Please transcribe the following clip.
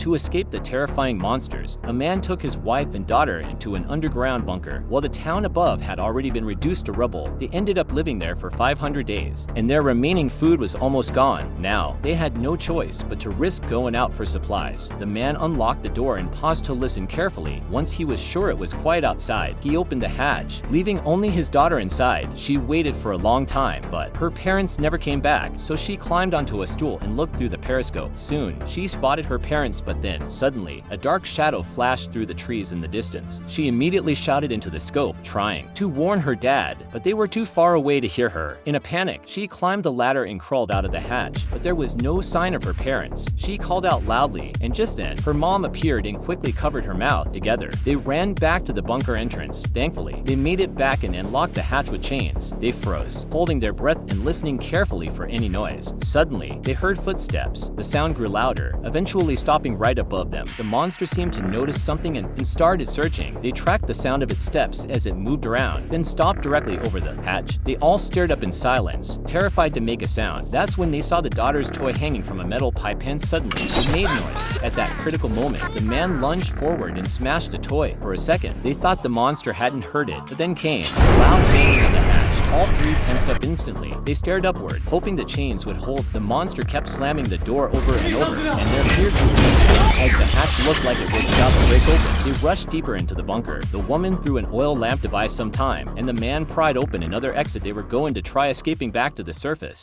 To escape the terrifying monsters, a man took his wife and daughter into an underground bunker. While the town above had already been reduced to rubble, they ended up living there for 500 days, and their remaining food was almost gone. Now, they had no choice but to risk going out for supplies. The man unlocked the door and paused to listen carefully. Once he was sure it was quiet outside, he opened the hatch, leaving only his daughter inside. She waited for a long time, but her parents never came back, so she climbed onto a stool and looked through the periscope. Soon, she spotted her parents, but then, suddenly, a dark shadow flashed through the trees in the distance. She immediately shouted into the scope, trying to warn her dad, but they were too far away to hear her. In a panic, she climbed the ladder and crawled out of the hatch, but there was no sign of her parents. She called out loudly, and just then, her mom appeared and quickly covered her mouth. Together, they ran back to the bunker entrance. Thankfully, they made it back and unlocked the hatch with chains. They froze, holding their breath and listening carefully for any noise. Suddenly, they heard footsteps. The sound grew louder, eventually stopping right above them. The monster seemed to notice something and started searching. They tracked the sound of its steps as it moved around, then stopped directly over the hatch. They all stared up in silence, terrified to make a sound. That's when they saw the daughter's toy hanging from a metal pipe, and suddenly, it made noise. At that critical moment, the man lunged forward and smashed the toy. For a second, they thought the monster hadn't heard it, but then came a loud banging on the hatch. All three tensed up instantly. They stared upward, hoping the chains would hold. The monster kept slamming the door over and over, and their fear grew as the hatch looked like it was about to break open. They rushed deeper into the bunker. The woman threw an oil lamp to buy some time, and the man pried open another exit. They were going to try escaping back to the surface.